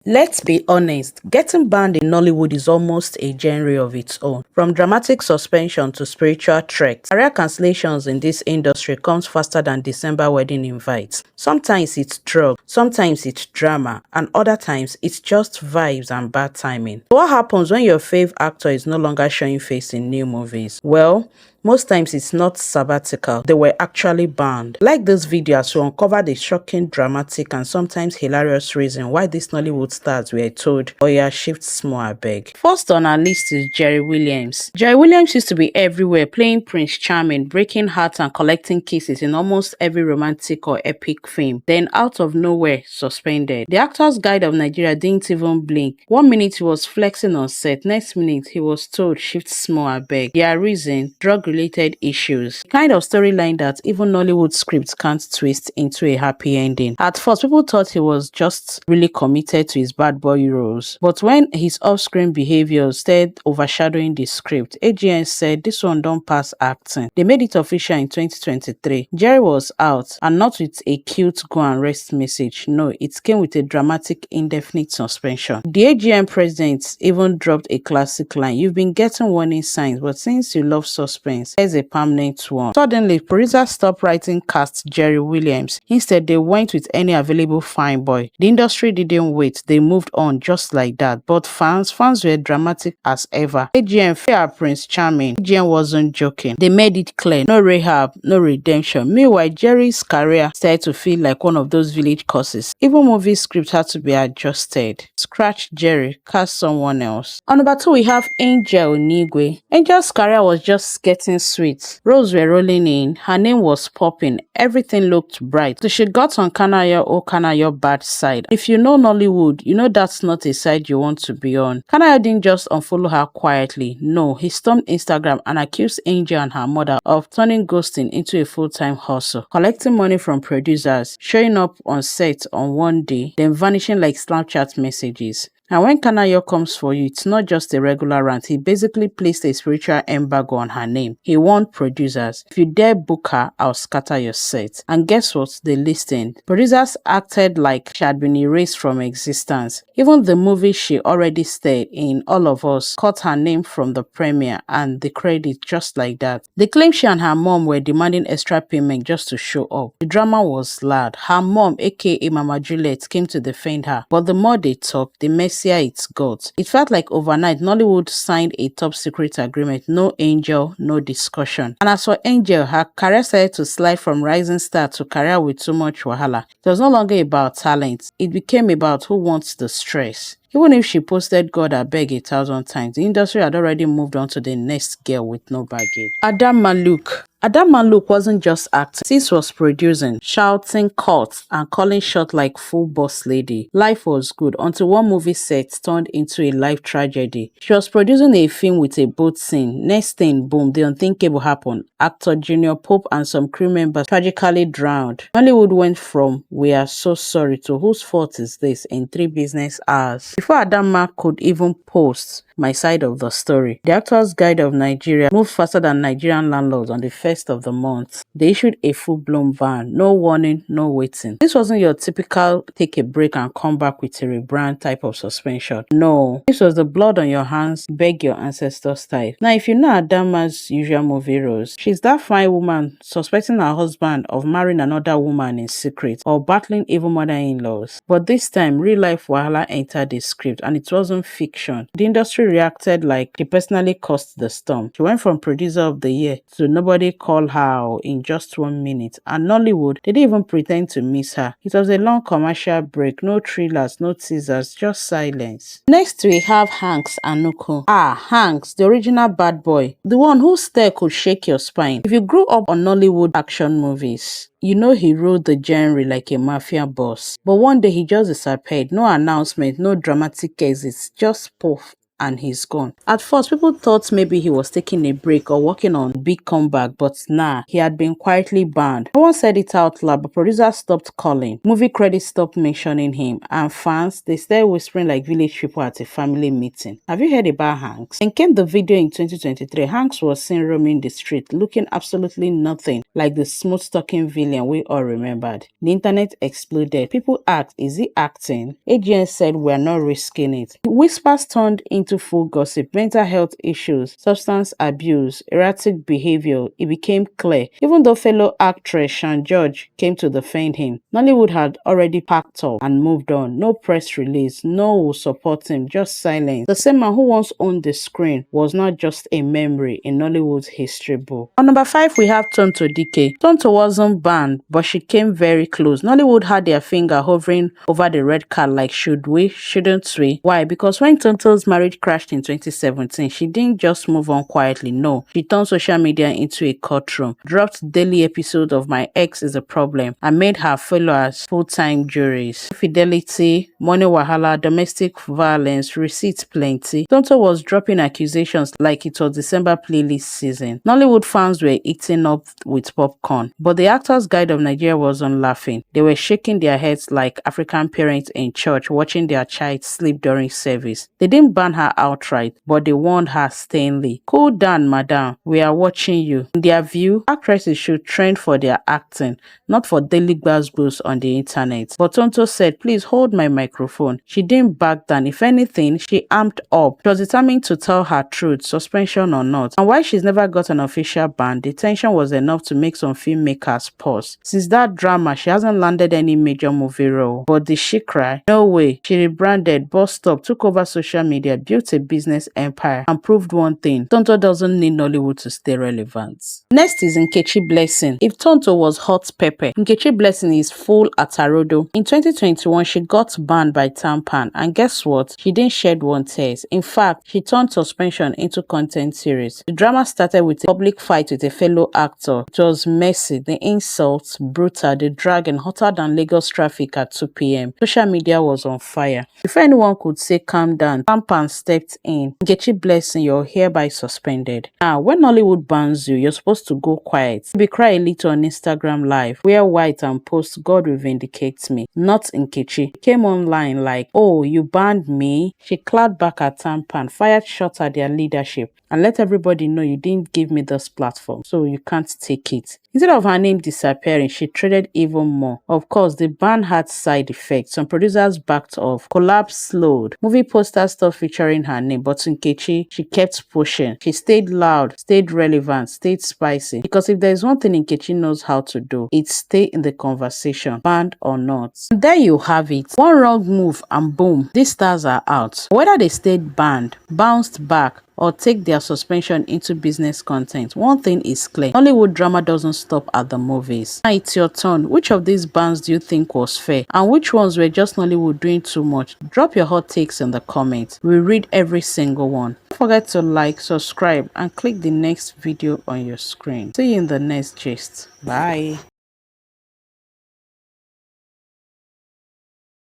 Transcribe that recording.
Let's be honest, getting banned in Nollywood is almost a genre of its own. From dramatic suspension to spiritual treks, career cancellations in this industry comes faster than December wedding invites. Sometimes it's drugs, sometimes it's drama, and other times it's just vibes and bad timing. What happens when your fave actor is no longer showing face in new movies? Well, most times it's not sabbatical, they were actually banned. Like this video as we uncover the shocking, dramatic and sometimes hilarious reason why these Nollywood stars were told, "Oh yeah, shift small abeg." First on our list is Jerry Williams. Jerry Williams used to be everywhere, playing Prince Charming, breaking hearts and collecting kisses in almost every romantic or epic film. Then out of nowhere, suspended. The Actors Guide of Nigeria didn't even blink. 1 minute he was flexing on set, next minute he was told shift small abeg. Their reason, drug-related issues. The kind of storyline that even Nollywood scripts can't twist into a happy ending. At first, people thought he was just really committed to his bad boy roles. But when his off-screen behavior started overshadowing the script, AGN said this one don't pass acting. They made it official in 2023. Jerry was out, and not with a cute go and rest message. No, it came with a dramatic indefinite suspension. The AGN president even dropped a classic line, "You've been getting warning signs, but since you love suspense, here's a permanent one." Suddenly, producers stopped writing cast Jerry Williams. Instead, they went with any available fine boy. The industry didn't wait, they moved on just like that. But fans were dramatic as ever. AGN fear Prince Charming. AGN wasn't joking. They made it clear, no rehab, no redemption. Meanwhile, Jerry's career started to feel like one of those village curses. Even movie scripts had to be adjusted. Scratch Jerry, cast someone else. On number 2, we have Angel Nigwe. Angel's career was just getting sweet. Roles were rolling in, her name was popping, everything looked bright. So she got on Kanayo bad side. If you know Nollywood, you know that's not a side you want to be on. Kanayo didn't just unfollow her quietly. No, he stormed Instagram and accused Angel and her mother of turning ghosting into a full-time hustle, collecting money from producers, showing up on set on one day, then vanishing like Snapchat messages. And when Kanayo comes for you, it's not just a regular rant. He basically placed a spiritual embargo on her name. He warned producers, "If you dare book her, I'll scatter your set." And guess what? They listened. Producers acted like she had been erased from existence. Even the movie she already starred in, All of Us, cut her name from the premiere and the credit just like that. They claimed she and her mom were demanding extra payment just to show up. The drama was loud. Her mom, aka Mama Juliet, came to defend her. But the more they talked, the messier it got. It felt like overnight, Nollywood signed a top secret agreement. No Angel, no discussion. And as for Angel, her career started to slide from rising star to career with too much wahala. It was no longer about talent. It became about who wants the stress. Even if she posted God abeg 1,000 times, the industry had already moved on to the next girl with no baggage. Adam Maluk. Adam Maluk wasn't just acting, sis was producing, shouting cuts and calling shots like full boss lady. Life was good until one movie set turned into a life tragedy. She was producing a film with a boat scene. Next thing, boom, the unthinkable happened. Actor Junior Pope and some crew members tragically drowned. Hollywood went from "we are so sorry" to "whose fault is this" in 3 business hours. Before Adama could even post my side of the story, the Actors Guide of Nigeria moved faster than Nigerian landlords on the first of the month. They issued a full-blown ban. No warning, no waiting. This wasn't your typical take a break and come back with a rebrand type of suspension. No, this was the blood on your hands, beg your ancestors type. Now, if you know Adama's usual movie roles, she's that fine woman suspecting her husband of marrying another woman in secret or battling evil mother-in-laws. But this time, real-life wahala entered the script and it wasn't fiction. The industry reacted like she personally caused the storm. She went from producer of the year to nobody called her in just 1 minute. And Nollywood, they didn't even pretend to miss her. It was a long commercial break, no thrillers, no teasers, just silence. Next we have Hanks Anuku. Hanks, the original bad boy, the one whose stare could shake your spine. If you grew up on Nollywood action movies, you know he ruled the genre like a mafia boss. But one day he just disappeared. No announcement, no dramatic exits, just poof. and he's gone. At first, people thought maybe he was taking a break or working on big comeback, but nah, he had been quietly banned. No one said it out loud, but producers stopped calling. Movie credits stopped mentioning him, and fans, they started whispering like village people at a family meeting. Have you heard about Hanks? Then came the video in 2023. Hanks was seen roaming the street, looking absolutely nothing like the smooth-talking villain we all remembered. The internet exploded. People asked, is he acting? AGN said, we're not risking it. Whispers turned into full gossip. Mental health issues, substance abuse, erratic behavior. It became clear. Even though fellow actress Sean George came to defend him, Nollywood had already packed up and moved on. No press release, no will support him, just silence. The same man who once owned the screen was not just a memory in Nollywood's history book. On number 5, we have Tonto Dikeh. Tonto wasn't banned, but she came very close. Nollywood had their finger hovering over the red card like, should we, shouldn't we? Why? Because when Tonto's marriage crashed in 2017, she didn't just move on quietly. No, she turned social media into a courtroom, dropped daily episodes of My Ex is a Problem, and made her followers full-time juries. Infidelity, money wahala, domestic violence, receipts plenty. Tonto was dropping accusations like it was December playlist season. Nollywood fans were eating up with popcorn, but the Actors Guild of Nigeria wasn't laughing. They were shaking their heads like African parents in church watching their child sleep during service. They didn't ban her outright, but they warned her sternly. Cool down, madam. We are watching you. In their view, actresses should train for their acting, not for daily gbas on the internet. But Tonto said, please hold my microphone. She didn't back down. If anything, she amped up. She was determined to tell her truth, suspension or not. And while she's never got an official ban, the tension was enough to make some filmmakers pause. Since that drama, she hasn't landed any major movie role. But did she cry? No way. She rebranded, bossed up, took over social media, built a business empire, and proved one thing: Tonto doesn't need Nollywood to stay relevant. Next is Nkechi Blessing. If Tonto was hot pepper, Nkechi Blessing is full atarodo. In 2021, she got banned by Tampan, and guess what? She didn't shed one tear. In fact, she turned suspension into content series. The drama started with a public fight with a fellow actor. It was messy, the insults, brutal, the dragging, hotter than Lagos traffic at 2 p.m. Social media was on fire. Before anyone could say calm down, Tampan stepped in. Nkechi Blessing, you're hereby suspended. Now, when Nollywood bans you, you're supposed to go quiet. Maybe cry a little on Instagram Live, wear white and post God will vindicate me. Not Nkechi. She came online like, oh, you banned me? She clapped back at Tampan, fired shots at their leadership, and let everybody know you didn't give me this platform, so you can't take it. Instead of her name disappearing, she traded even more. Of course, the ban had side effects. Some producers backed off. Collapse slowed. Movie posters stopped featuring her name, but Nkechi, she kept pushing. She stayed loud, stayed relevant, stayed spicy. Because if there's one thing Nkechi knows how to do, it's stay in the conversation, banned or not. And there you have it. One wrong move and boom, these stars are out. Whether they stayed banned, bounced back, or take their suspension into business content, one thing is clear: Nollywood drama doesn't stop at the movies. Now it's your turn. Which of these bans do you think was fair, and which ones were just Nollywood doing too much? Drop your hot takes in the comments. We read every single one. Don't forget to like, subscribe, and click the next video on your screen. See you in the next gist. Bye.